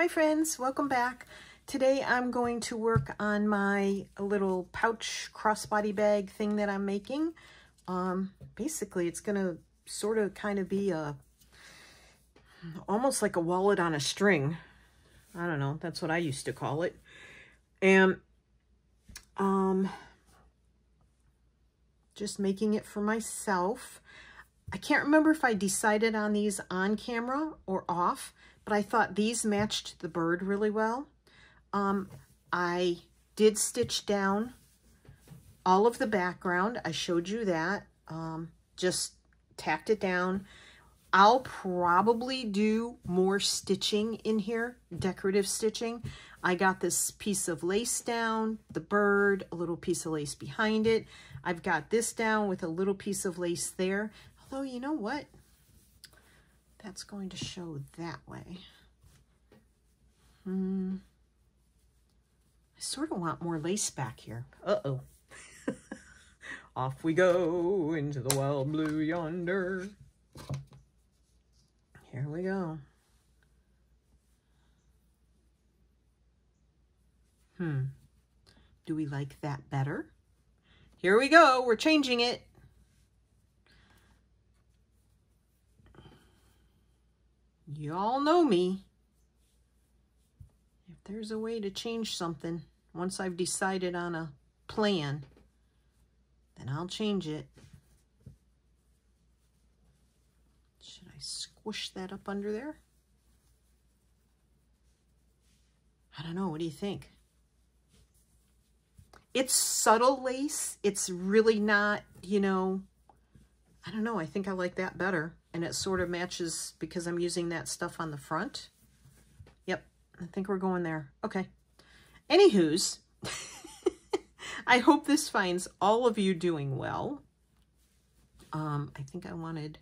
Hi friends, welcome back. Today I'm going to work on my little pouch crossbody bag thing that I'm making. Basically it's gonna sort of kind of be almost like a wallet on a string. I don't know, that's what I used to call it. And just making it for myself. I can't remember if I decided on these on camera or off, but I thought these matched the bird really well. I did stitch down all of the background. I showed you that. Just tacked it down. I'll probably do more stitching in here, decorative stitching. I got this piece of lace down, the bird, a little piece of lace behind it. I've got this down with a little piece of lace there. Although, you know what? That's going to show that way. I sort of want more lace back here. Uh-oh. Off we go into the wild blue yonder. Here we go. Do we like that better? Here we go. We're changing it. Y'all know me. If there's a way to change something, once I've decided on a plan, then I'll change it. Should I squish that up under there? I don't know. What do you think? It's subtle lace. It's really not, you know, I don't know. I think I like that better. And it sort of matches because I'm using that stuff on the front. Yep, I think we're going there. Okay. Anywho's, I hope this finds all of you doing well. I think I wanted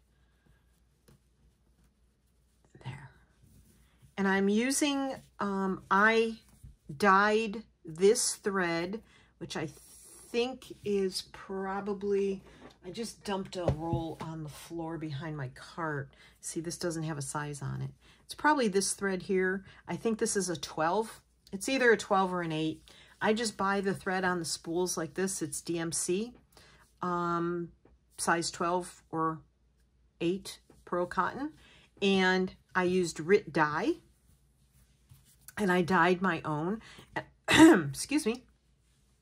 there. And I'm using, I dyed this thread, which I think is probably, I just dumped a roll on the floor behind my cart. See, this doesn't have a size on it. It's probably this thread here. I think this is a 12. It's either a 12 or an 8. I just buy the thread on the spools like this. It's DMC, size 12 or 8 pearl cotton. And I used RIT dye. And I dyed my own. Excuse me.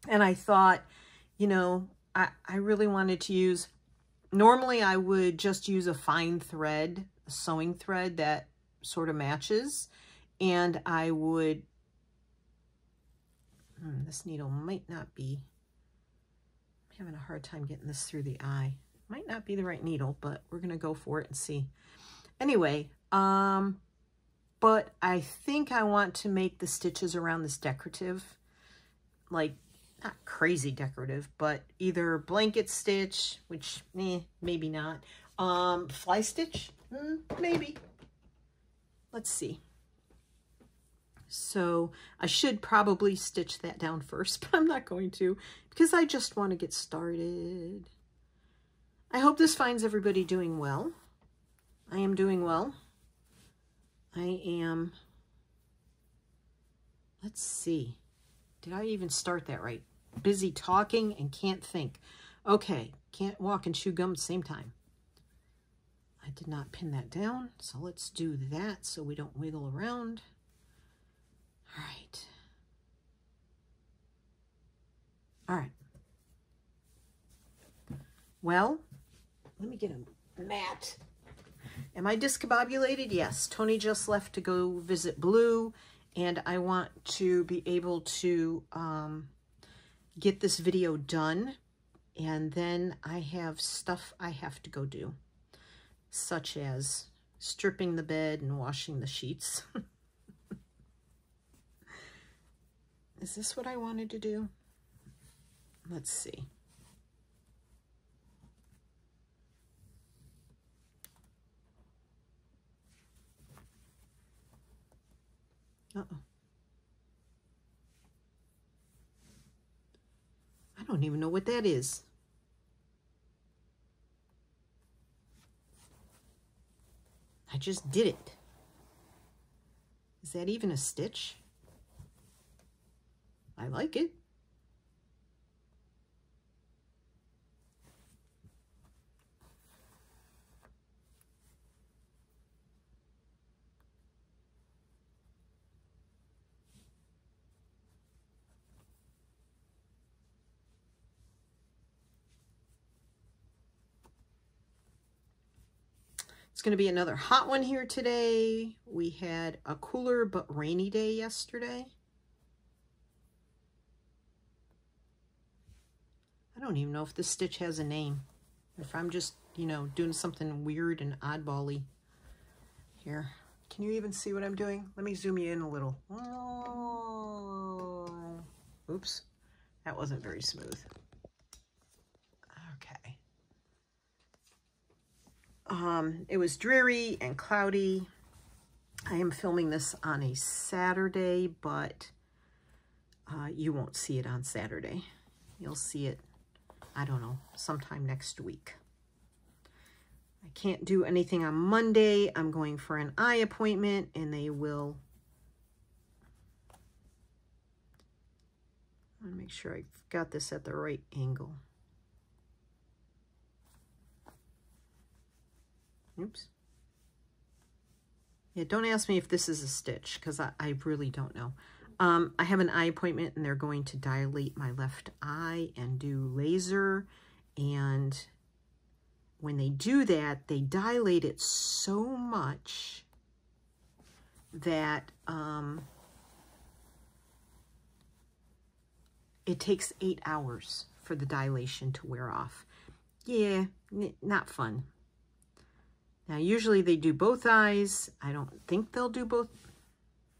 And I thought, you know, I really wanted to use, normally I would just use a fine thread, a sewing thread that sort of matches. And I would, this needle might not be, I'm having a hard time getting this through the eye. Might not be the right needle, but we're going to go for it and see. Anyway, but I think I want to make the stitches around this decorative, like, not crazy decorative, but either blanket stitch, which maybe not, fly stitch, maybe. Let's see. So I should probably stitch that down first, but I'm not going to because I just want to get started. I hope this finds everybody doing well. I am doing well. I am, let's see. Did I even start that right? Busy talking and can't think. Okay, can't walk and chew gum at the same time. I did not pin that down, so let's do that so we don't wiggle around. All right. All right. Well, let me get a mat. Am I discombobulated? Yes. Tony just left to go visit Blue, and I want to be able to get this video done, and then I have stuff I have to go do, such as stripping the bed and washing the sheets. Is this what I wanted to do? Let's see. Uh-oh. I don't even know what that is. I just did it. Is that even a stitch? I like it. It's going to be another hot one here today. We had a cooler but rainy day yesterday. I don't even know if this stitch has a name. If I'm just, you know, doing something weird and oddball-y. Here, can you even see what I'm doing? Let me zoom you in a little. Oh, oops, that wasn't very smooth. Okay. It was dreary and cloudy. I am filming this on a Saturday, but you won't see it on Saturday. You'll see it, I don't know, sometime next week. I can't do anything on Monday. I'm going for an eye appointment, and they will... I want to make sure I got this at the right angle. Oops. Yeah, don't ask me if this is a stitch, because I really don't know. I have an eye appointment, and they're going to dilate my left eye and do laser. And when they do that, they dilate it so much that it takes 8 hours for the dilation to wear off. Yeah, not fun. Now, usually they do both eyes. I don't think they'll do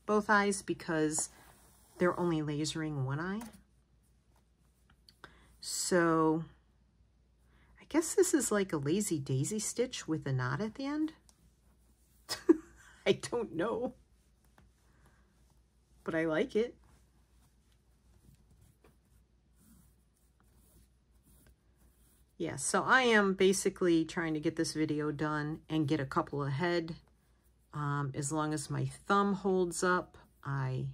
both eyes because they're only lasering one eye. So I guess this is like a lazy daisy stitch with a knot at the end. I don't know, but I like it. Yeah, so I am basically trying to get this video done and get a couple ahead. As long as my thumb holds up, I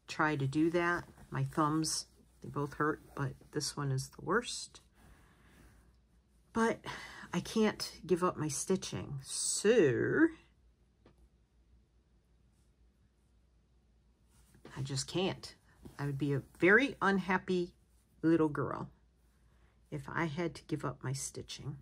try to do that. My thumbs, they both hurt, but this one is the worst. But I can't give up my stitching, so I just can't. I would be a very unhappy little girl if I had to give up my stitching.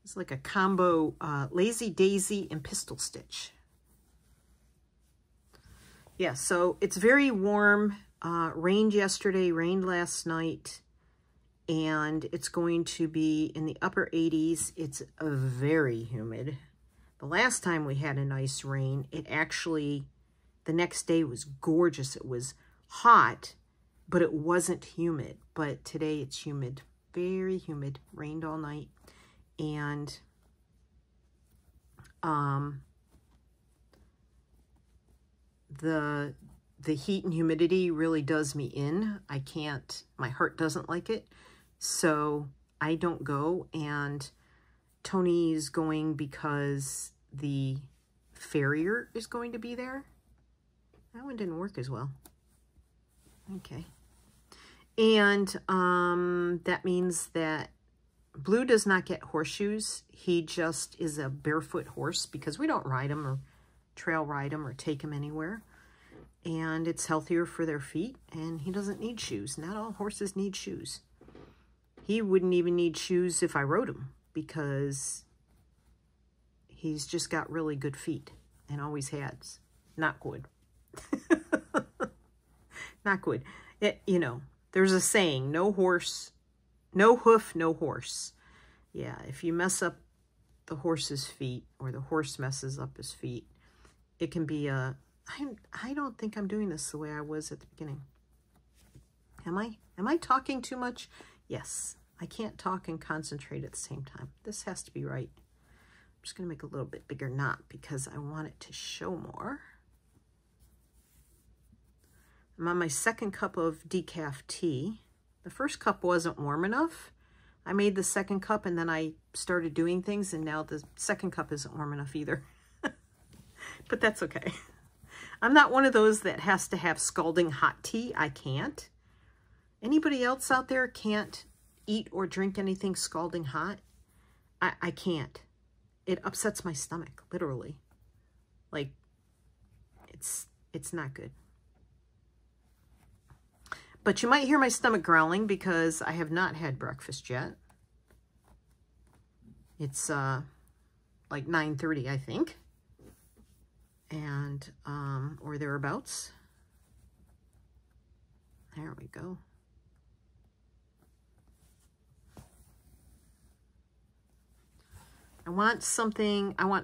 It's like a combo Lazy Daisy and pistol stitch. Yeah, so it's very warm. Rained yesterday, rained last night, and it's going to be in the upper 80s. It's very humid. The last time we had a nice rain, it actually, the next day was gorgeous. It was hot, but it wasn't humid. But today it's humid, very humid. Rained all night, and the heat and humidity really does me in. I can't, my heart doesn't like it, so I don't go. And Tony's going because the farrier is going to be there. That one didn't work as well. Okay. And that means that Blue does not get horseshoes. He just is a barefoot horse because we don't ride him or trail ride him or take him anywhere. And it's healthier for their feet, and he doesn't need shoes. Not all horses need shoes. He wouldn't even need shoes if I rode him because he's just got really good feet and always has. Not good. Not good. You know, there's a saying, no horse, no hoof, no horse. Yeah, if you mess up the horse's feet or the horse messes up his feet, it can be a... I don't think I'm doing this the way I was at the beginning. Am I? Am I talking too much? Yes. I can't talk and concentrate at the same time. This has to be right. just going to make a little bit bigger knot because I want it to show more. I'm on my second cup of decaf tea. The first cup wasn't warm enough. I made the second cup and then I started doing things, and now the second cup isn't warm enough either. But that's okay. I'm not one of those that has to have scalding hot tea. I can't. Anybody else out there can't eat or drink anything scalding hot? I can't. It upsets my stomach, literally. Like, it's not good. But you might hear my stomach growling because I have not had breakfast yet. It's like 9:30, I think. And, or thereabouts. There we go. I want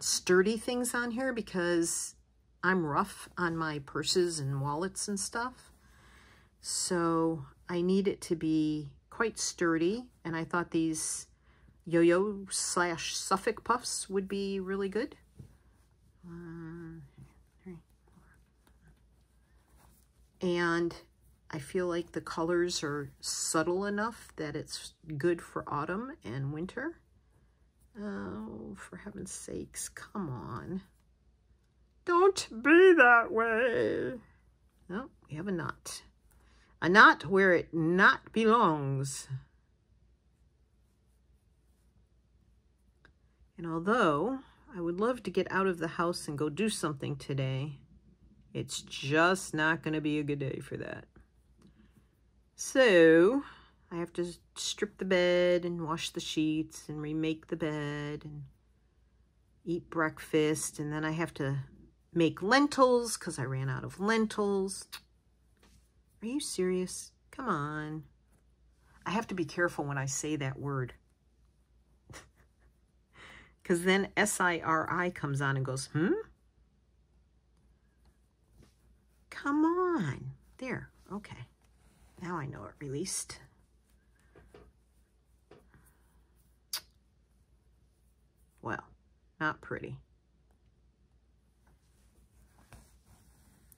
sturdy things on here because I'm rough on my purses and wallets and stuff. So I need it to be quite sturdy. And I thought these Yo-Yo / Suffolk puffs would be really good. 3, 4. And I feel like the colors are subtle enough that it's good for autumn and winter. Oh, for heaven's sakes, come on. Don't be that way. Oh, we have a knot. A knot where it not belongs. And although I would love to get out of the house and go do something today, it's just not going to be a good day for that. So I have to strip the bed and wash the sheets and remake the bed and eat breakfast. And then I have to make lentils because I ran out of lentils. Are you serious? Come on. I have to be careful when I say that word. Because then S-I-R-I comes on and goes, Come on. There. Okay. Now I know it released. Well, not pretty.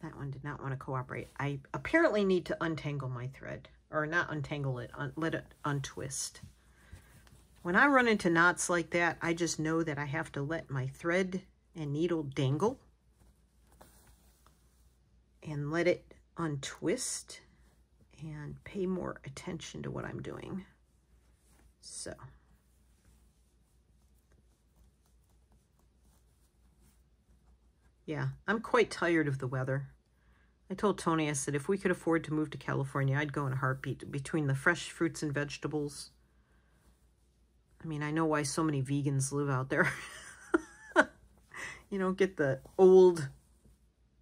That one did not want to cooperate. I apparently need to untangle my thread. Or not untangle it, let it untwist. When I run into knots like that, I just know that I have to let my thread and needle dangle. And let it untwist. And pay more attention to what I'm doing. So. Yeah, I'm quite tired of the weather. I told Tony, I said, if we could afford to move to California, I'd go in a heartbeat. Between the fresh fruits and vegetables. I mean, I know why so many vegans live out there. You don't get the old,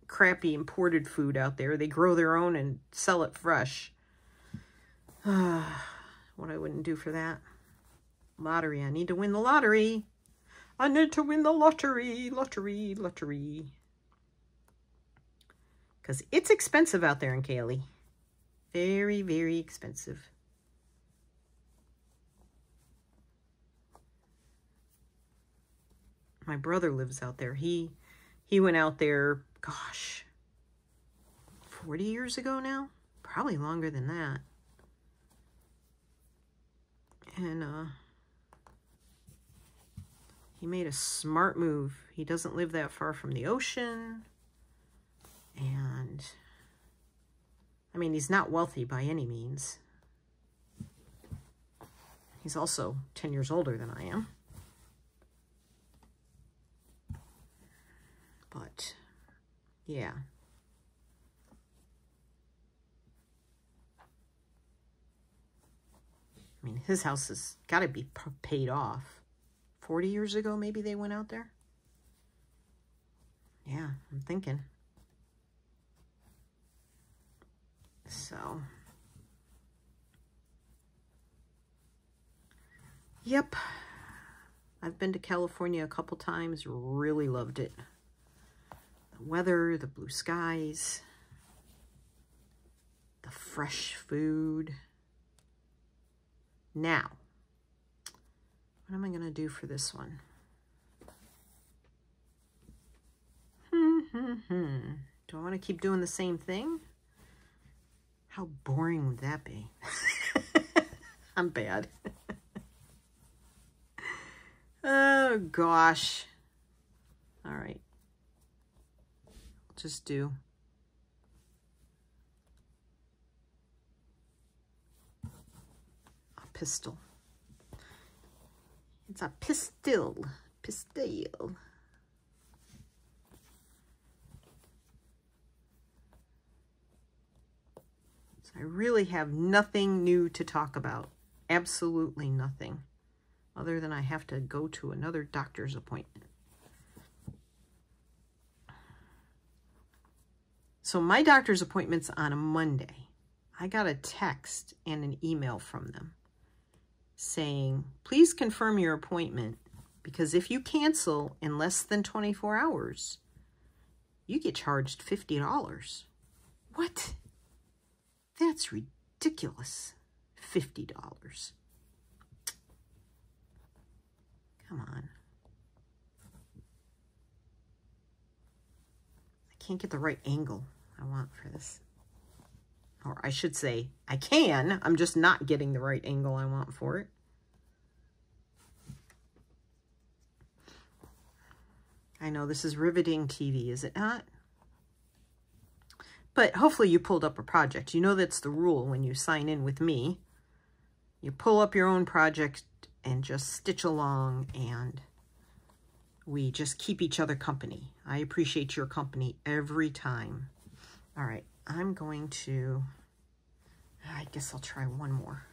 crappy imported food out there. They grow their own and sell it fresh. What I wouldn't do for that. Lottery. I need to win the lottery. I need to win the lottery. Lottery, lottery. Because it's expensive out there in Cali. Very, very expensive. My brother lives out there. He went out there, gosh, 40 years ago now? Probably longer than that. And he made a smart move. He doesn't live that far from the ocean. And, I mean, he's not wealthy by any means. He's also 10 years older than I am. But, yeah. I mean, his house has got to be paid off. 40 years ago, maybe they went out there? Yeah, I'm thinking. So, yep. I've been to California a couple times, really loved it. The weather, the blue skies, the fresh food. Now, what am I going to do for this one? Do I want to keep doing the same thing? How boring would that be? I'm bad. Oh, gosh. All right. Just do a pistol. It's a pistol. Pistol. So I really have nothing new to talk about. Absolutely nothing. Other than I have to go to another doctor's appointment. So my doctor's appointment's on a Monday. I got a text and an email from them saying, please confirm your appointment, because if you cancel in less than 24 hours, you get charged $50. What? That's ridiculous. $50. Come on. I can't get the right angle I want for this. Or I should say, I can. I'm just not getting the right angle I want for it. I know this is riveting TV, is it not? But hopefully you pulled up a project. You know that's the rule when you sign in with me. You pull up your own project and just stitch along, and we just keep each other company. I appreciate your company every time. All right, I'm going to, I guess I'll try one more.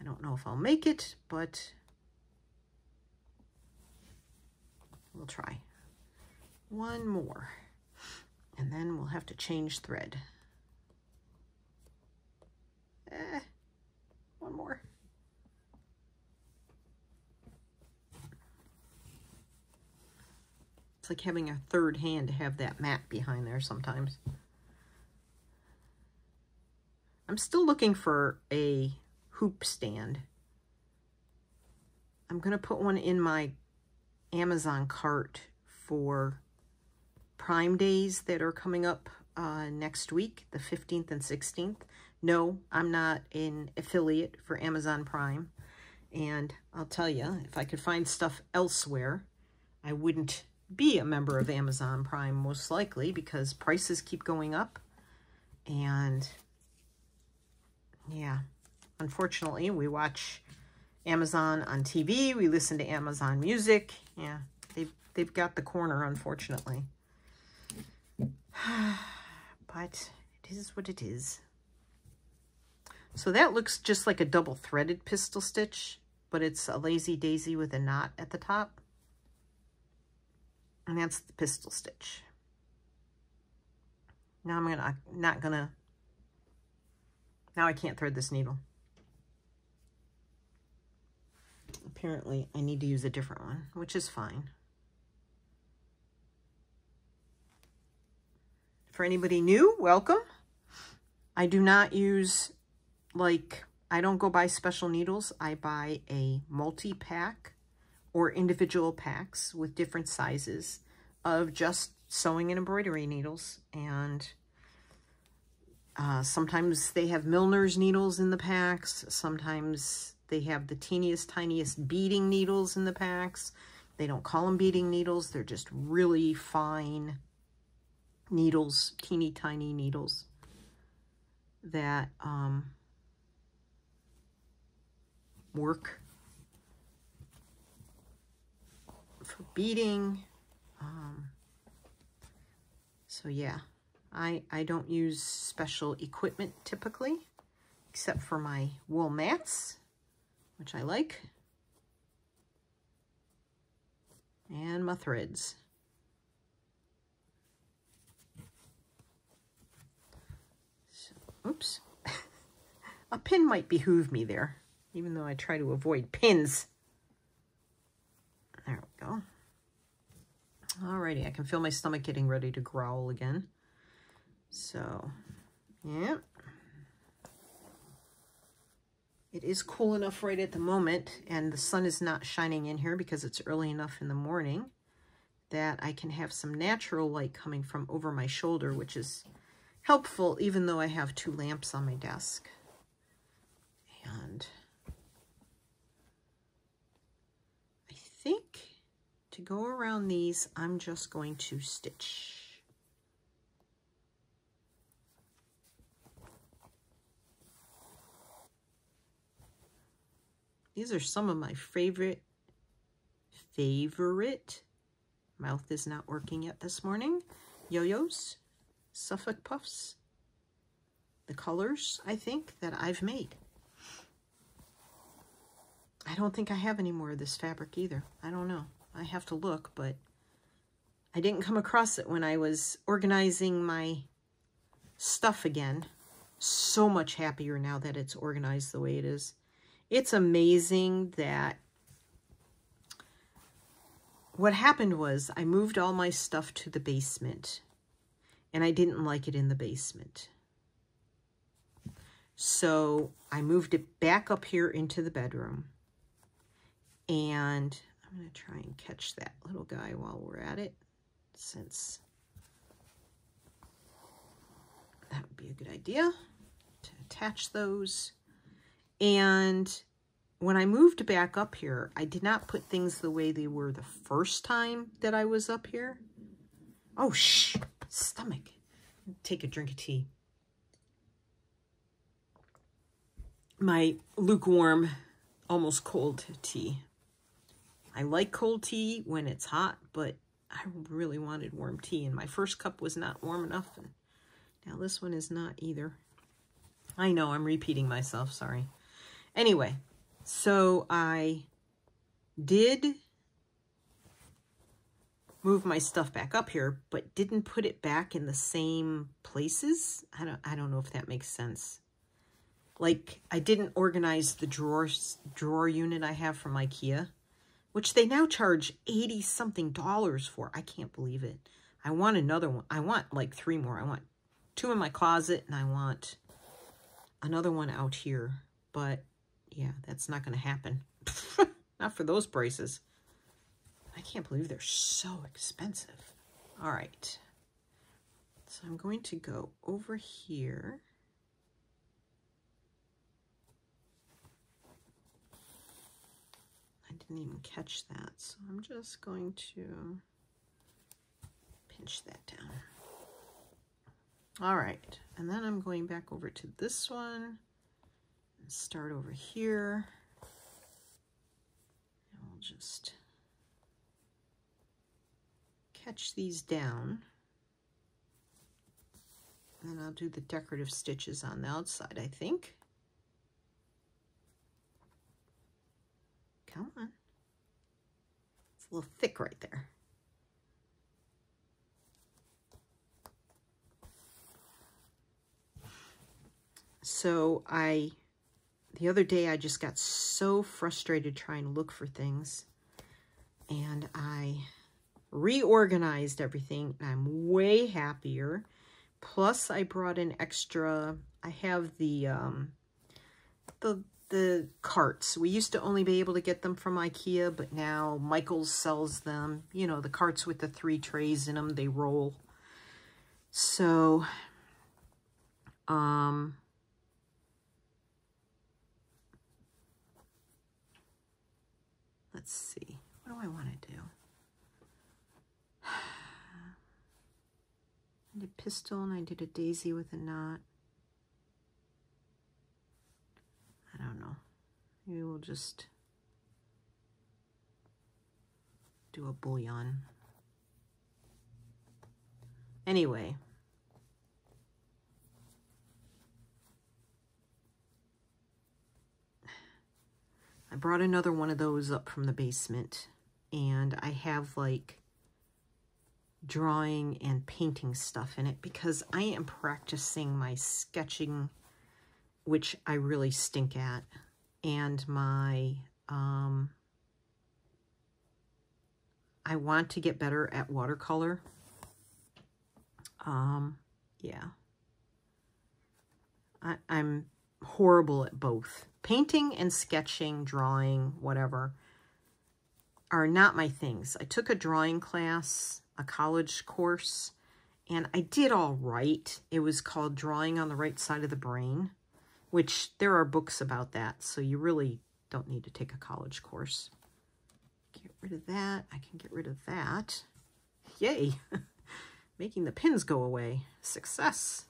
I don't know if I'll make it, but we'll try. One more, and then we'll have to change thread. One more. It's like having a third hand to have that mat behind there sometimes. I'm still looking for a hoop stand. I'm going to put one in my Amazon cart for Prime days that are coming up next week, the 15th and 16th. No, I'm not an affiliate for Amazon Prime. And I'll tell you, if I could find stuff elsewhere, I wouldn't be a member of Amazon Prime, most likely, because prices keep going up. And yeah, unfortunately, we watch Amazon on TV, we listen to Amazon Music. Yeah, they've got the corner, unfortunately. But it is what it is. So that looks just like a double threaded pistol stitch, but it's a lazy daisy with a knot at the top. And that's the pistol stitch. Now now I can't thread this needle. Apparently I need to use a different one, which is fine. For anybody new, welcome. I do not use, I don't go buy special needles. I buy a multi-pack or individual packs with different sizes of just sewing and embroidery needles. And sometimes they have Milner's needles in the packs. Sometimes they have the teeniest, tiniest beading needles in the packs. They don't call them beading needles. They're just really fine needles, teeny tiny needles that work for beading. So yeah, I don't use special equipment typically, except for my wool mats, which I like, and my threads. Oops. A pin might behoove me there, even though I try to avoid pins. There we go. Alrighty, I can feel my stomach getting ready to growl again. So, yeah. It is cool enough right at the moment, and the sun is not shining in here because it's early enough in the morning that I can have some natural light coming from over my shoulder, which is helpful even though I have 2 lamps on my desk. And I think to go around these, I'm just going to stitch. These are some of my favorite, mouth is not working yet this morning, yo-yos, Suffolk Puffs. The colors, I think, that I've made. I don't think I have any more of this fabric either. I don't know. I have to look, but I didn't come across it when I was organizing my stuff again. So much happier now that it's organized the way it is. It's amazing that what happened was I moved all my stuff to the basement, and I didn't like it in the basement. So I moved it back up here into the bedroom. And I'm going to try and catch that little guy while we're at it, since that would be a good idea to attach those. And when I moved back up here, I did not put things the way they were the first time that I was up here. Oh, shh, stomach. Take a drink of tea. My lukewarm, almost cold tea. I like cold tea when it's hot, but I really wanted warm tea, and my first cup was not warm enough, and now this one is not either. I know, I'm repeating myself, sorry. Anyway, so I did move my stuff back up here, but didn't put it back in the same places. I don't know if that makes sense. Like, I didn't organize the drawer unit I have from IKEA, which they now charge $80-something for. I can't believe it. I want another one. I want like 3 more. I want 2 in my closet, and I want another one out here. But yeah, that's not going to happen. Not for those prices. I can't believe they're so expensive. All right. So I'm going to go over here. I didn't even catch that, so I'm just going to pinch that down. All right, and then I'm going back over to this one and start over here. And we'll just catch these down. And then I'll do the decorative stitches on the outside, I think. Come on. It's a little thick right there. So the other day I just got so frustrated trying to look for things, and I reorganized everything, and I'm way happier. Plus I brought in extra, I have the carts. We used to only be able to get them from IKEA, but now Michaels sells them. You know, the carts with the 3 trays in them, they roll. So, let's see. What do I want to do? I did pistol and I did a daisy with a knot. I don't know. Maybe we'll just do a bullion. Anyway. I brought another one of those up from the basement, and I have like drawing and painting stuff in it because I am practicing my sketching, which I really stink at, and my I want to get better at watercolor. Yeah, I'm horrible at both painting and sketching, drawing, whatever. are not my things. I took a drawing class, a college course, and I did all right. It was called Drawing on the Right Side of the Brain, which there are books about that, so you really don't need to take a college course. Get rid of that. I can get rid of that. Yay! Making the pins go away. Success.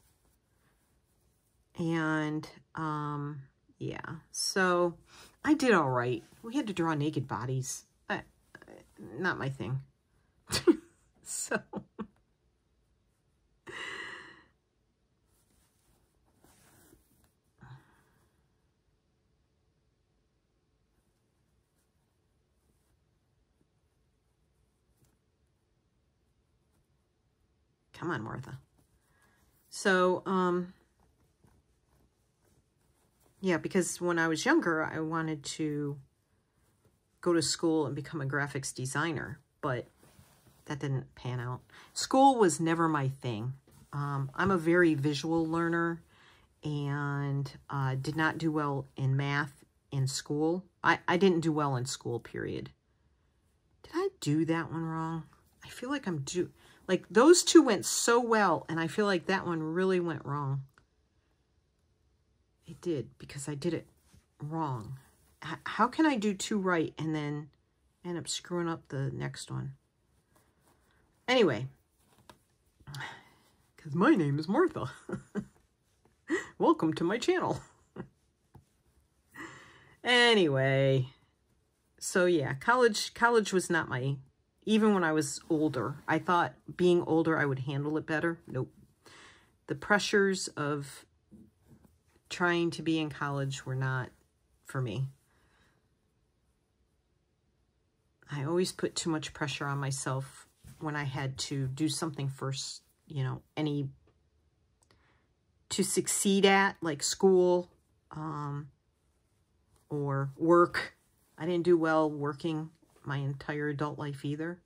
And, yeah, so I did all right. We had to draw naked bodies. Not my thing. So, come on, Martha. So, yeah, because when I was younger, I wanted to go to school and become a graphics designer, but that didn't pan out. School was never my thing. I'm a very visual learner and did not do well in math in school. I didn't do well in school, period. Did I do that one wrong? I feel like like those two went so well, and I feel like that one really went wrong. It did, because I did it wrong. How can I do two right and then end up screwing up the next one? Anyway, because my name is Martha. Welcome to my channel. Anyway, so yeah, college was not my, even when I was older, I thought being older I would handle it better. Nope. The pressures of trying to be in college were not for me. I always put too much pressure on myself when I had to do something first, you know, to succeed at, like school, or work. I didn't do well working my entire adult life either.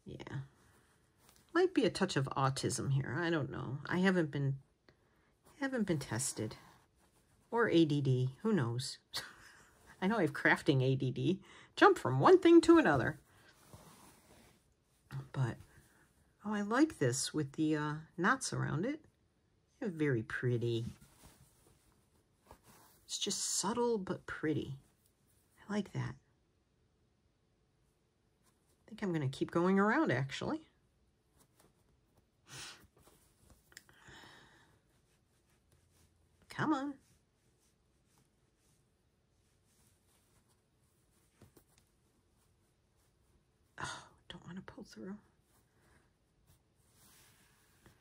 Yeah. Might be a touch of autism here. I don't know. I haven't been tested. Or ADD. Who knows? I know I have crafting ADD. Jump from one thing to another. But, oh, I like this with the knots around it. They're very pretty. It's just subtle but pretty. I like that. I think I'm going to keep going around, actually. Come on. Oh, don't want to pull through.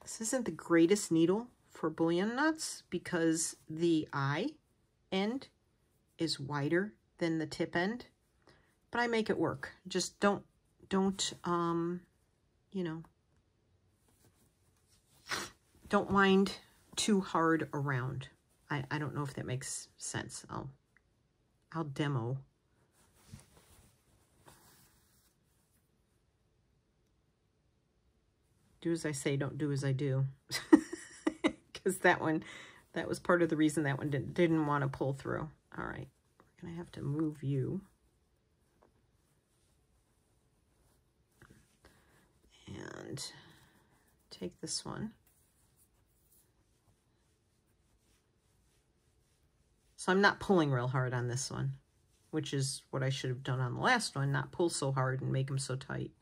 This isn't the greatest needle for bullion knots because the eye end is wider than the tip end, but I make it work. Just don't, you know, don't wind too hard around. I don't know if that makes sense. I'll demo. Do as I say, don't do as I do. Because that was part of the reason that one didn't want to pull through. All right, we're going to have to move you. And take this one. So I'm not pulling real hard on this one, which is what I should have done on the last one, not pull so hard and make them so tight.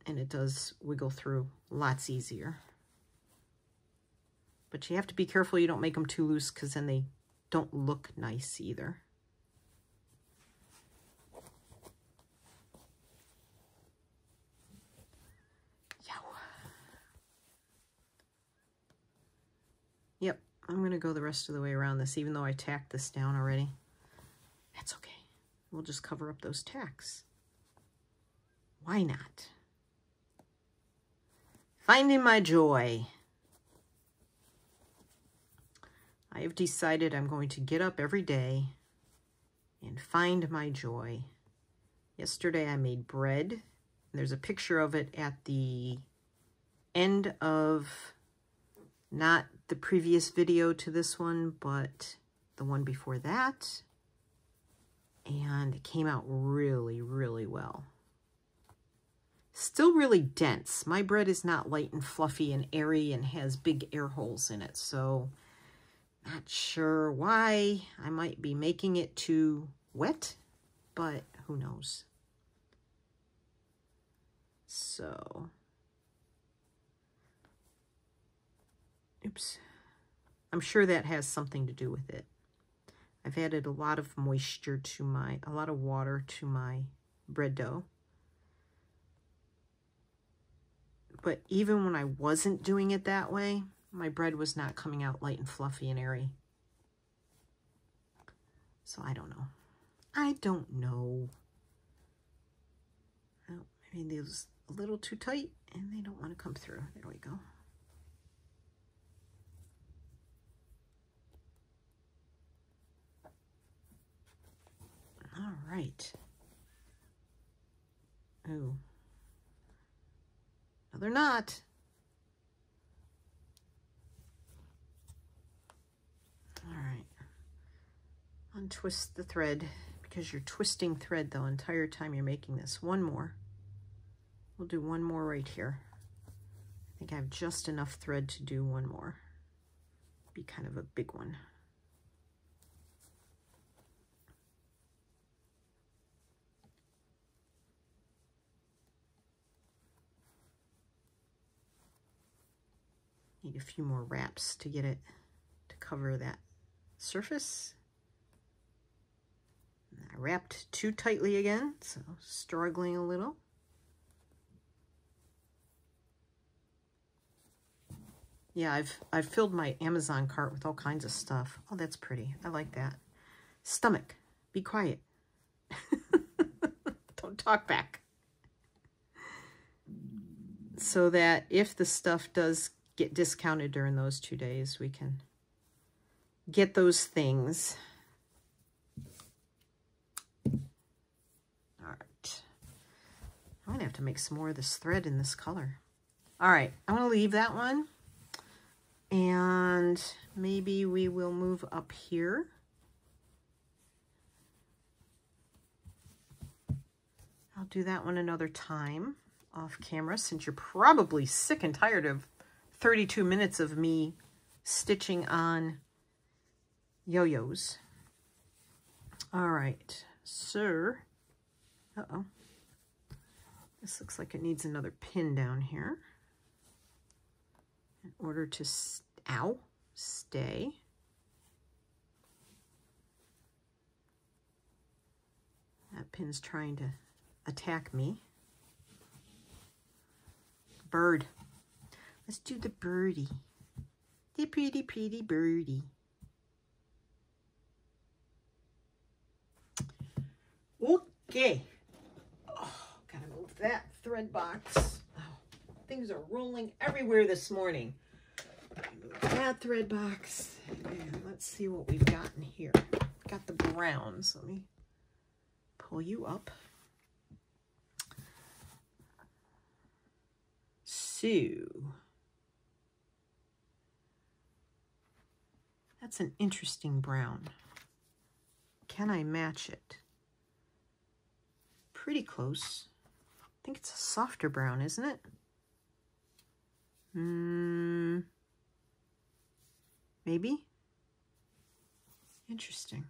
And it does wiggle through lots easier. But you have to be careful you don't make them too loose because then they don't look nice either. Yep, I'm going to go the rest of the way around this, even though I tacked this down already. That's okay. We'll just cover up those tacks. Why not? Finding my joy. I have decided I'm going to get up every day and find my joy. Yesterday I made bread. There's a picture of it at the end of not the previous video to this one, but the one before that. and it came out really, really well. Still really dense. My bread is not light and fluffy and airy and has big air holes in it, so not sure why. I might be making it too wet, but who knows. So, oops. I'm sure that has something to do with it. I've added a lot of moisture to a lot of water to my bread dough. But even when I wasn't doing it that way, my bread was not coming out light and fluffy and airy. So I don't know. I don't know. Oh, maybe these a little too tight and they don't want to come through. There we go. All right. Ooh. No, they're not. All right. Untwist the thread, because you're twisting thread the entire time you're making this. One more. We'll do one more right here. I think I have just enough thread to do one more. Be kind of a big one. Need a few more wraps to get it to cover that surface. I wrapped too tightly again, so struggling a little. Yeah, I've filled my Amazon cart with all kinds of stuff. Oh, that's pretty. I like that. Stomach, be quiet. Don't talk back. So that if the stuff does get discounted during those 2 days, we can get those things. All right. I'm going to have to make some more of this thread in this color. All right. I'm going to leave that one. And maybe we will move up here. I'll do that one another time off camera, since you're probably sick and tired of 32 minutes of me stitching on yo-yos. All right, so, uh-oh. This looks like it needs another pin down here in order to, stay. That pin's trying to attack me. Bird. Let's do the birdie. The pretty, pretty birdie. Okay. Oh, gotta move that thread box. Oh, things are rolling everywhere this morning. Move that thread box. And let's see what we've got in here. Got the browns. Let me pull you up. So, that's an interesting brown. Can I match it? Pretty close. I think it's a softer brown, isn't it? Maybe? Interesting.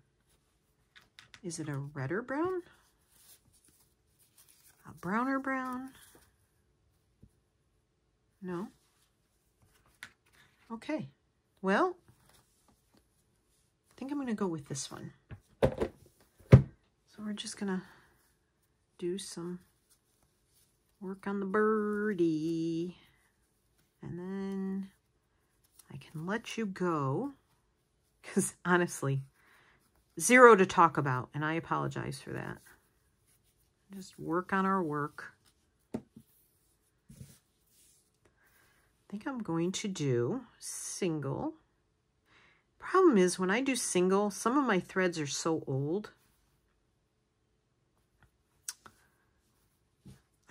Is it a redder brown? A browner brown? No? Okay. Well, I think I'm going to go with this one. So we're just going to do some work on the birdie. And then I can let you go. Because honestly, zero to talk about. And I apologize for that. Just work on our work. I think I'm going to do single. Problem is, when I do single, some of my threads are so old.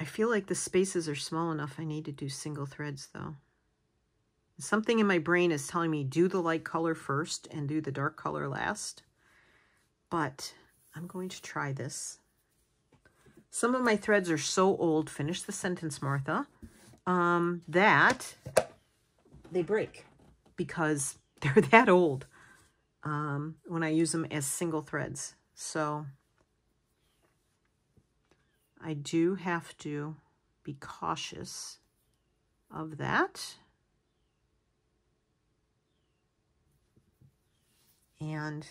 I feel like the spaces are small enough. I need to do single threads though. Something in my brain is telling me do the light color first and do the dark color last. But I'm going to try this. Some of my threads are so old, finish the sentence, Martha, that they break because they're that old when I use them as single threads. So I do have to be cautious of that. And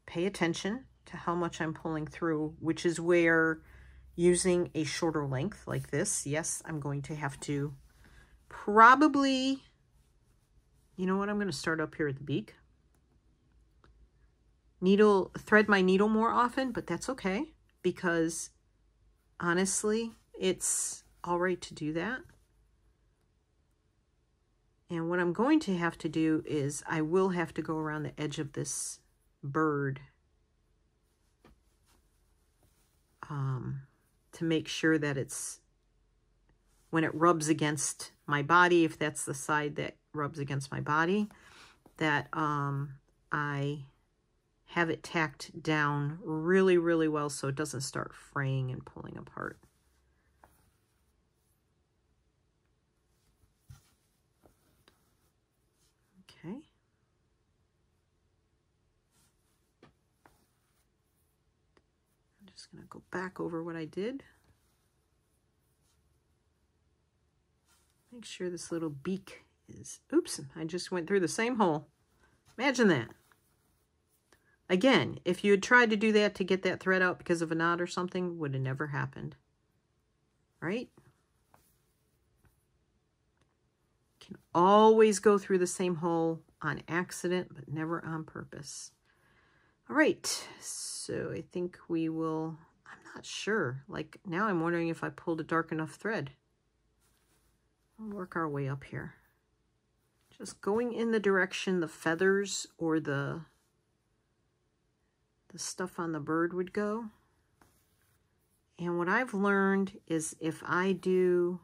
pay attention to how much I'm pulling through, which is where using a shorter length like this, yes, I'm going to have to probably, you know what, I'm going to start up here at the beak. Thread my needle more often, but that's okay, because honestly, it's all right to do that. And what I'm going to have to do is I will have to go around the edge of this bird to make sure that it's, when it rubs against my body, if that's the side that rubs against my body, that I have it tacked down really, really well so it doesn't start fraying and pulling apart. Okay. I'm just going to go back over what I did. Make sure this little beak is, oops, I just went through the same hole. Imagine that. Again, if you had tried to do that to get that thread out because of a knot or something, would have never happened. Right? Can always go through the same hole on accident, but never on purpose. All right, so I think we will, I'm not sure. Like, now I'm wondering if I pulled a dark enough thread. We'll work our way up here. Just going in the direction the feathers or the stuff on the bird would go. And what I've learned is if I do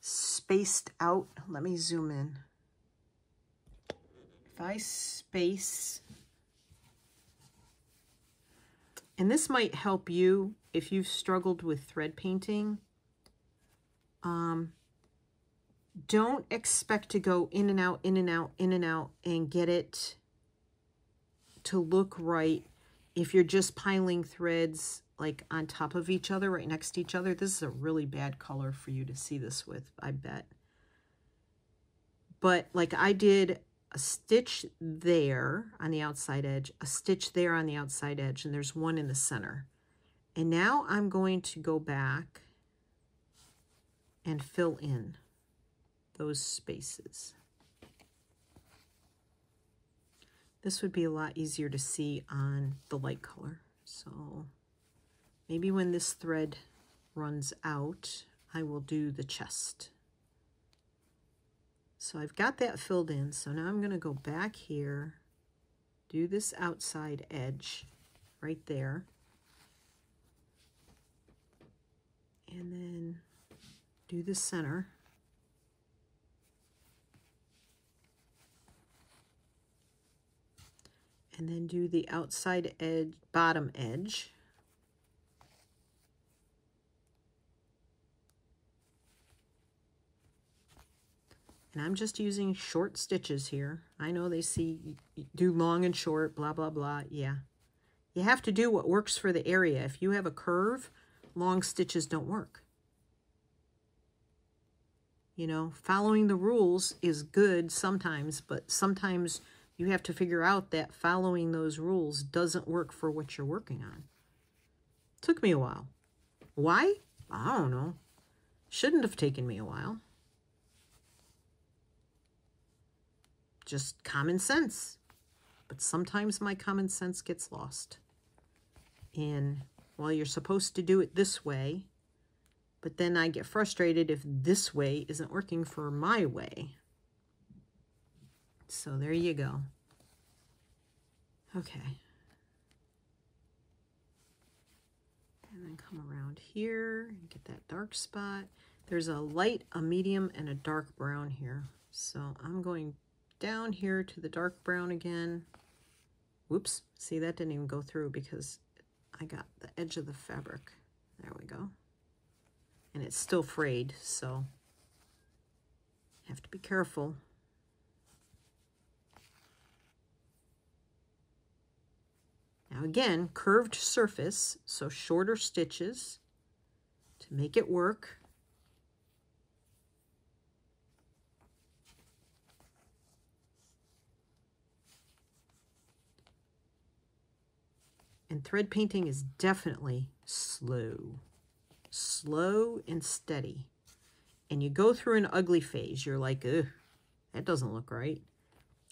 spaced out, let me zoom in. If I space, and this might help you if you've struggled with thread painting, don't expect to go in and out, in and out, in and out, and get it to look right if you're just piling threads like on top of each other, right next to each other. This is a really bad color for you to see this with, I bet. But like I did a stitch there on the outside edge, a stitch there on the outside edge, and there's one in the center. And now I'm going to go back and fill in those spaces. This would be a lot easier to see on the light color. So maybe when this thread runs out, I will do the chest. So I've got that filled in. So now I'm going to go back here, do this outside edge right there, and then do the center. And then do the outside edge, bottom edge. And I'm just using short stitches here. I know they see, do long and short, blah, blah, blah. Yeah. You have to do what works for the area. If you have a curve, long stitches don't work. You know, following the rules is good sometimes, but sometimes you have to figure out that following those rules doesn't work for what you're working on. Took me a while. Why? I don't know. Shouldn't have taken me a while. Just common sense. But sometimes my common sense gets lost. And, well, you're supposed to do it this way, but then I get frustrated if this way isn't working for my way. So there you go. Okay. And then come around here and get that dark spot. There's a light, a medium, and a dark brown here. So I'm going down here to the dark brown again. Whoops, see, that didn't even go through because I got the edge of the fabric. There we go. And it's still frayed, so have to be careful. Now again, curved surface, so shorter stitches to make it work. And thread painting is definitely slow. Slow and steady. And you go through an ugly phase. You're like, ugh, that doesn't look right.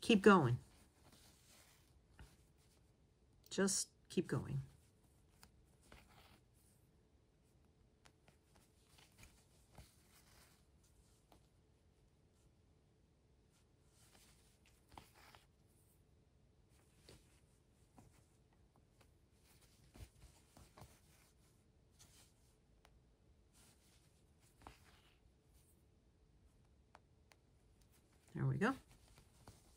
Keep going. Just keep going. There we go.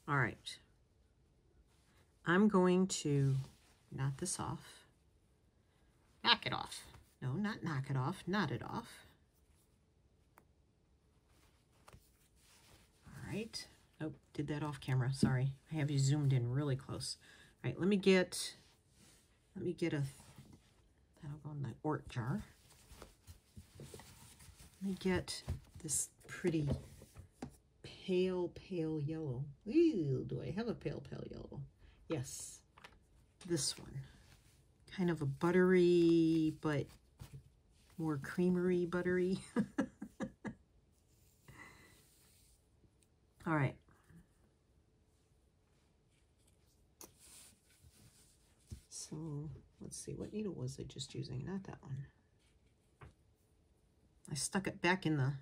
All right. I'm going to knot this off. Knock it off. No, not knock it off. Knot it off. All right. Oh, did that off camera. Sorry. I have you zoomed in really close. All right, let me get a, that'll go in the Ort jar. Let me get this pretty pale yellow. Ooh, do I have a pale yellow? Yes, this one. Kind of a buttery, but more creamery buttery. All right. So let's see, what needle was I just using? Not that one. I stuck it back in the...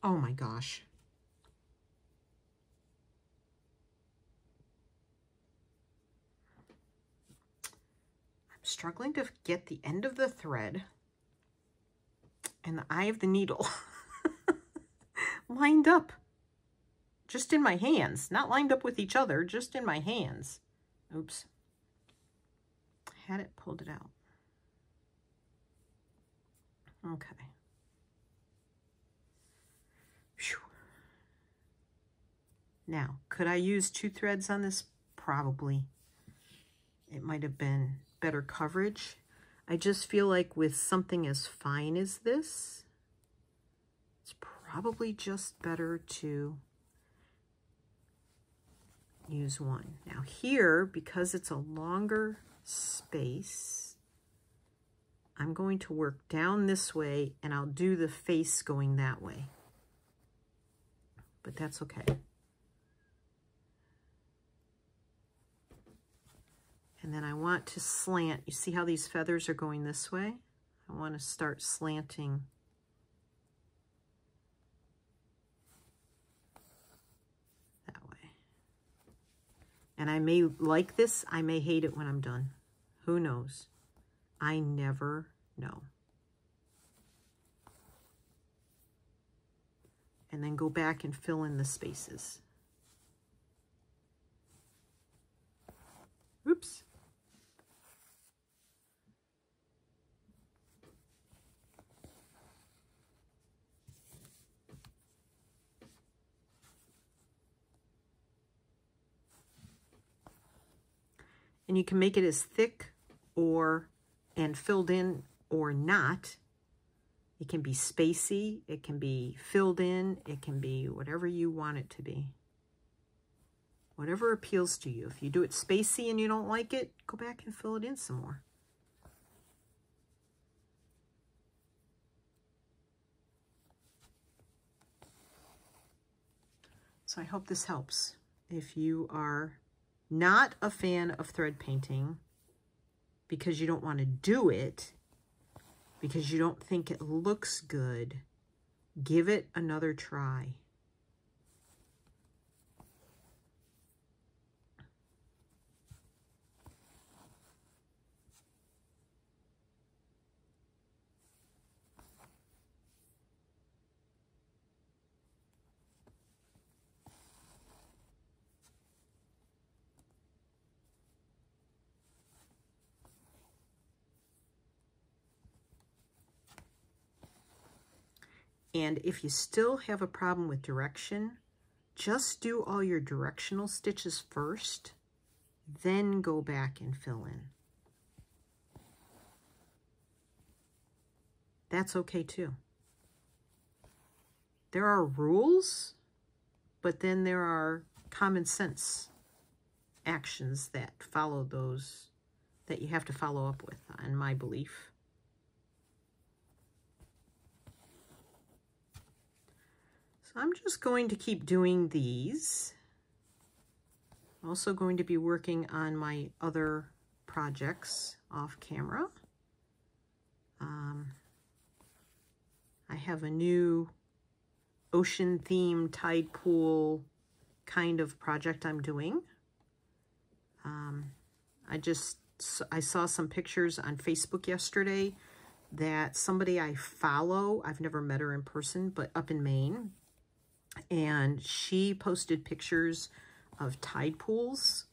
Oh my gosh. I'm struggling to get the end of the thread and the eye of the needle lined up. Just in my hands. Not lined up with each other, just in my hands. Oops. Had it, pulled it out. Okay. Whew. Now, could I use 2 threads on this? Probably. It might have been better coverage. I just feel like with something as fine as this, it's probably just better to use 1. Now here, because it's a longer space, I'm going to work down this way and I'll do the face going that way. But that's okay. And then I want to slant. You see how these feathers are going this way? I want to start slanting that way. And I may like this, I may hate it when I'm done. Who knows? I never know. And then go back and fill in the spaces. Oops. And you can make it as thick and filled in or not. It can be spacey, it can be filled in, it can be whatever you want it to be. Whatever appeals to you. If you do it spacey and you don't like it, go back and fill it in some more. So I hope this helps. If you are not a fan of thread painting because you don't want to do it, because you don't think it looks good, give it another try. And if you still have a problem with direction, just do all your directional stitches first, then go back and fill in. That's okay too. There are rules, but then there are common sense actions that follow those, that you have to follow up with, in my belief. So I'm just going to keep doing these. I'm also going to be working on my other projects off camera. I have a new ocean themed tide pool kind of project I'm doing. I saw some pictures on Facebook yesterday that somebody I follow, I've never met her in person, but up in Maine, and she posted pictures of tide pools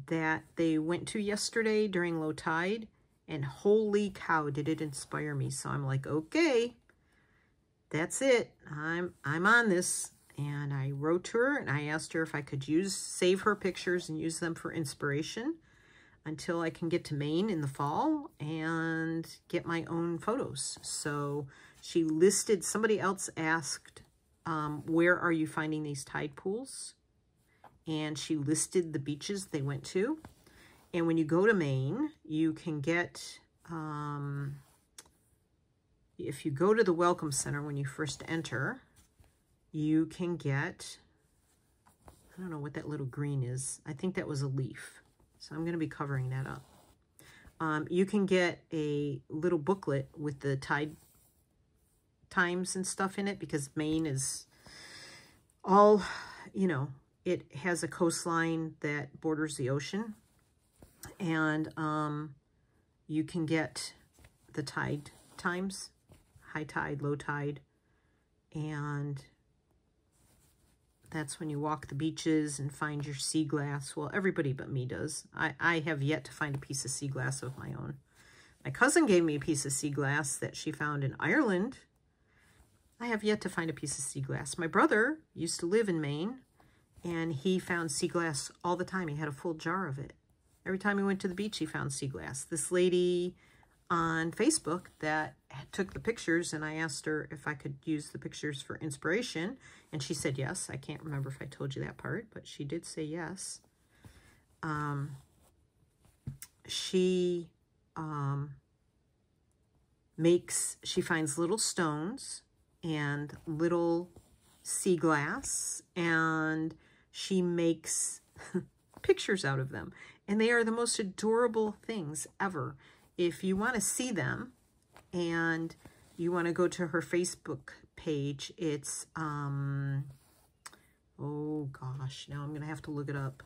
that they went to yesterday during low tide, and holy cow, did it inspire me. So I'm like, okay, that's it. I'm on this. And I wrote to her and I asked her if I could save her pictures and use them for inspiration until I can get to Maine in the fall and get my own photos. So she listed, somebody else asked, where are you finding these tide pools? And she listed the beaches they went to. And when you go to Maine, you can get, if you go to the Welcome Center when you first enter, you can get, I don't know what that little green is. I think that was a leaf. So I'm going to be covering that up. You can get a little booklet with the tide times and stuff in it, because Maine is all, you know, it has a coastline that borders the ocean. And you can get the tide times, high tide, low tide, and that's when you walk the beaches and find your sea glass. Well, everybody but me does. I have yet to find a piece of sea glass of my own. My cousin gave me a piece of sea glass that she found in Ireland. I have yet to find a piece of sea glass. My brother used to live in Maine, and he found sea glass all the time. He had a full jar of it. Every time he went to the beach, he found sea glass. This lady on Facebook that took the pictures, and I asked her if I could use the pictures for inspiration, and she said yes. I can't remember if I told you that part, but she did say yes. She finds little stones and little sea glass, and she makes pictures out of them. And they are the most adorable things ever. If you want to see them and you want to go to her Facebook page, it's, oh gosh, now I'm going to have to look it up.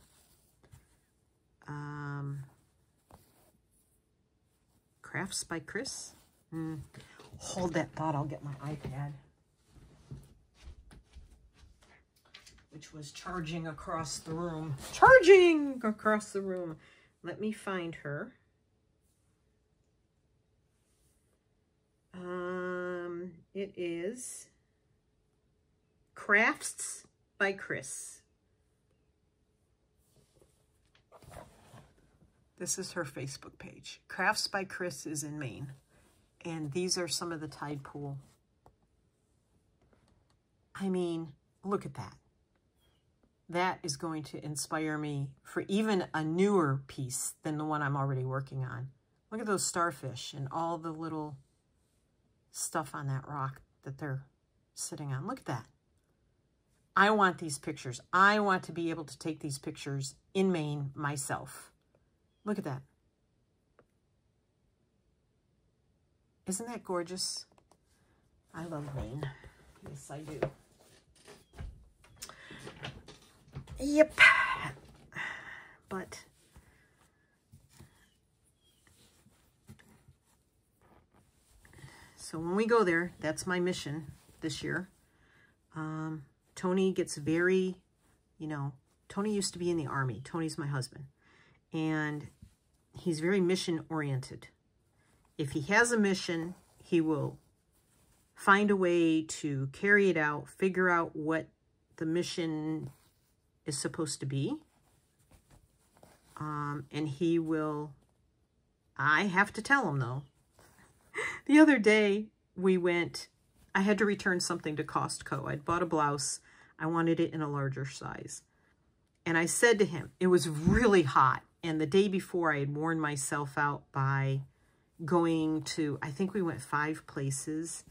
Crafts by Chris. Hold that thought, I'll get my iPad, which was charging across the room. Charging across the room. Let me find her. It is Crafts by Chris. This is her Facebook page. Crafts by Chris is in Maine. And these are some of the tide pool. I mean, look at that. That is going to inspire me for even a newer piece than the one I'm already working on. Look at those starfish and all the little stuff on that rock that they're sitting on. Look at that. I want these pictures. I want to be able to take these pictures in Maine myself. Look at that. Isn't that gorgeous? I love Maine. Yes, I do. Yep. But so when we go there, that's my mission this year. Tony gets very, you know, Tony used to be in the Army. Tony's my husband. And he's very mission oriented. If he has a mission, he will find a way to carry it out, figure out what the mission is supposed to be. And he will, I have to tell him though. The other day I had to return something to Costco. I'd bought a blouse. I wanted it in a larger size. And I said to him, it was really hot. And the day before I had worn myself out by going to, I think we went 5 places,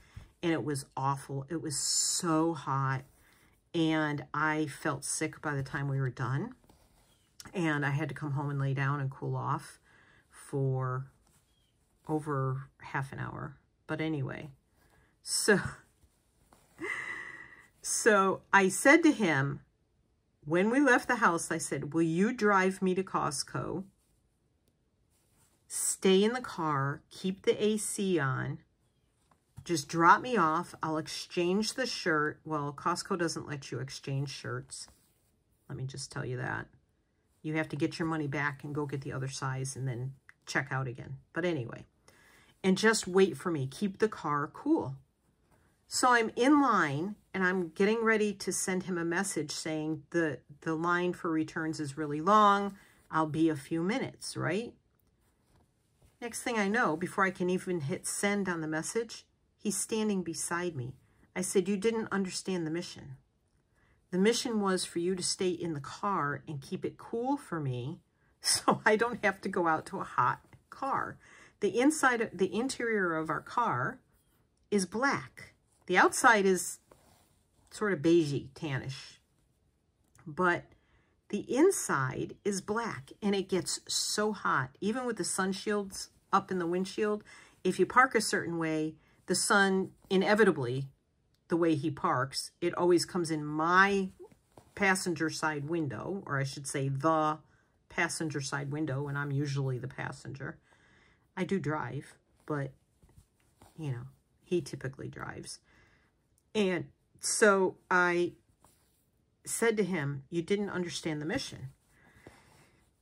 and it was awful. It was so hot, and I felt sick by the time we were done. And I had to come home and lay down and cool off for over half an hour. But anyway, so I said to him, when we left the house, I said, will you drive me to Costco? Stay in the car, keep the AC on, just drop me off. I'll exchange the shirt. Well, Costco doesn't let you exchange shirts. Let me just tell you that. You have to get your money back and go get the other size and then check out again. But anyway, and just wait for me. Keep the car cool. So I'm in line, and I'm getting ready to send him a message saying the line for returns is really long. I'll be a few minutes, right? Next thing I know, before I can even hit send on the message, he's standing beside me. I said, you didn't understand the mission. The mission was for you to stay in the car and keep it cool for me so I don't have to go out to a hot car. The interior of our car is black. The outside is sort of beigey, tannish. But the inside is black, and it gets so hot. Even with the sun shields up in the windshield, if you park a certain way, the sun, inevitably, the way he parks, it always comes in my passenger side window, or I should say the passenger side window, and I'm usually the passenger. I do drive, but, you know, he typically drives. And so I said to him, you didn't understand the mission.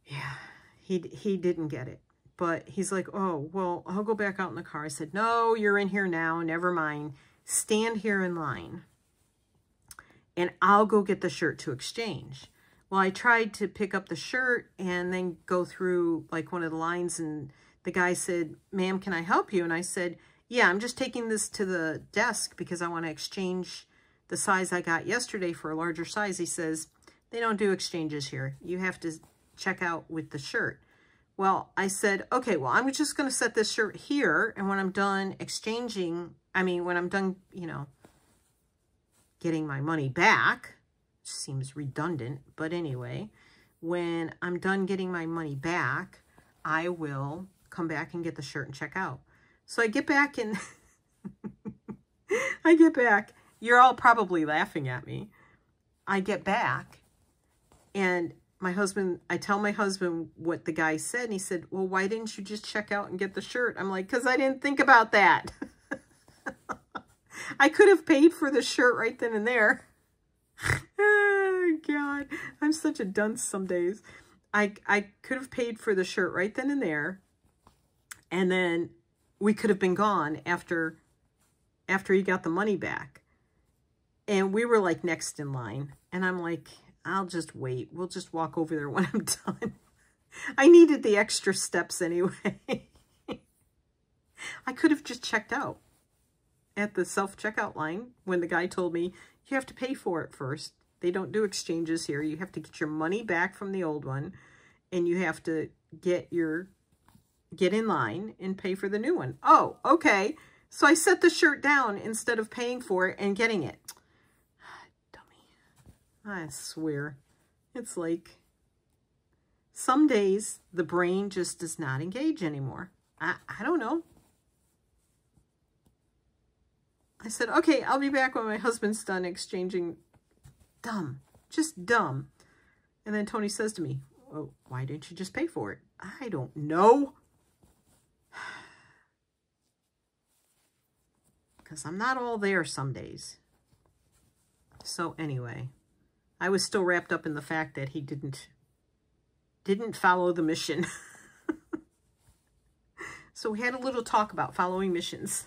Yeah, he didn't get it. But he's like, oh, well, I'll go back out in the car. I said, no, you're in here now. Never mind. Stand here in line, and I'll go get the shirt to exchange. Well, I tried to pick up the shirt and then go through like one of the lines, and the guy said, ma'am, can I help you? And I said, yeah, I'm just taking this to the desk because I want to exchange the size I got yesterday for a larger size. He says, they don't do exchanges here. You have to check out with the shirt. Well, I said, okay, well, I'm just going to set this shirt here. And when I'm done exchanging, when I'm done, you know, getting my money back, seems redundant, but anyway, when I'm done getting my money back, I will come back and get the shirt and check out. So I get back and you're all probably laughing at me. I get back and I tell my husband what the guy said, and he said, well, why didn't you just check out and get the shirt? I'm like, because I didn't think about that. I could have paid for the shirt right then and there. Oh, God, I'm such a dunce some days. I could have paid for the shirt right then and there, and then we could have been gone after he got the money back. And we were like next in line, and I'm like, I'll just wait. We'll just walk over there when I'm done. I needed the extra steps anyway. I could have just checked out at the self-checkout line when the guy told me, you have to pay for it first. They don't do exchanges here. You have to get your money back from the old one, and you have to get in line and pay for the new one. Oh, okay. So I set the shirt down instead of paying for it and getting it. I swear, it's like some days the brain just does not engage anymore. I don't know. I said, okay, I'll be back when my husband's done exchanging. Dumb, just dumb. And then Tony says to me, well, why didn't you just pay for it? I don't know. Because I'm not all there some days. So anyway, I was still wrapped up in the fact that he didn't follow the mission. So we had a little talk about following missions.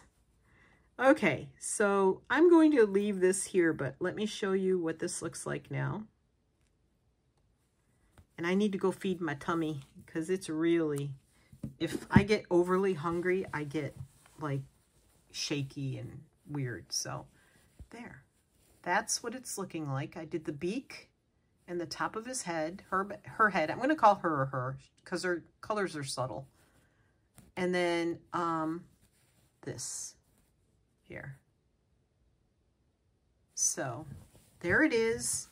Okay, so I'm going to leave this here, but let me show you what this looks like now. And I need to go feed my tummy because it's really, if I get overly hungry, I get like shaky and weird. So there, that's what it's looking like. I did the beak and the top of his head, her head. I'm going to call her because her colors are subtle. And then this here. So there it is.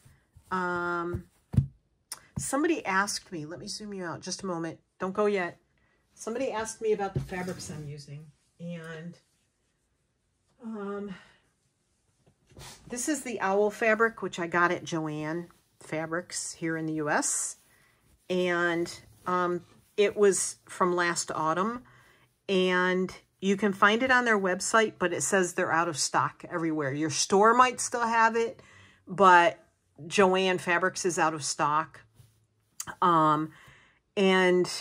Somebody asked me, let me zoom you out just a moment. Don't go yet. Somebody asked me about the fabrics I'm using. And this is the owl fabric, which I got at Joann Fabrics here in the US. And it was from last autumn. And you can find it on their website, but it says they're out of stock everywhere. Your store might still have it, but Joann Fabrics is out of stock. And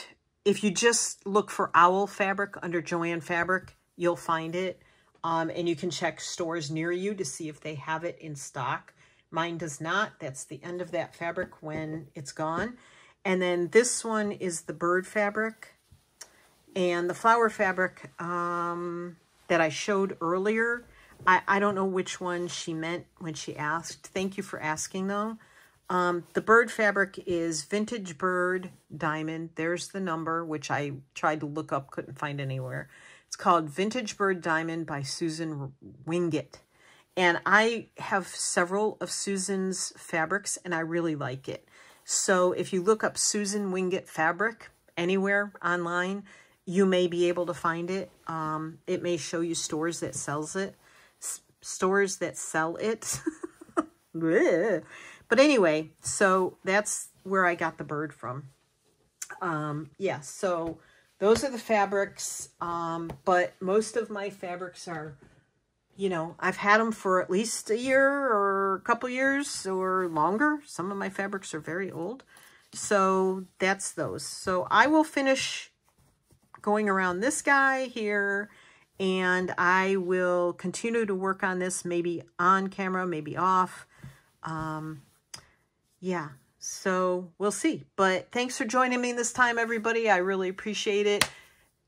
if you just look for owl fabric under Joann Fabric, you'll find it. And you can check stores near you to see if they have it in stock. Mine does not. That's the end of that fabric when it's gone. And then this one is the bird fabric. And the flower fabric that I showed earlier, I don't know which one she meant when she asked. Thank you for asking, though. The bird fabric is Vintage Bird Diamond. There's the number, which I tried to look up, couldn't find anywhere. It's called Vintage Bird Diamond by Susan Wingate. And I have several of Susan's fabrics, and I really like it. So if you look up Susan Wingate fabric anywhere online, you may be able to find it. It may show you stores that sells it. Stores that sell it. But anyway, so that's where I got the bird from. Yeah, so those are the fabrics. But most of my fabrics are, you know, I've had them for at least a year or a couple years or longer. Some of my fabrics are very old. So that's those. So I will finish going around this guy here, and I will continue to work on this, maybe on camera, maybe off. Yeah, so we'll see. But thanks for joining me this time, everybody. I really appreciate it.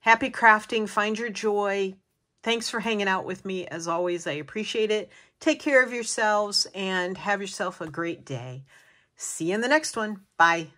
Happy crafting. Find your joy. Thanks for hanging out with me. As always, I appreciate it. Take care of yourselves and have yourself a great day. See you in the next one. Bye.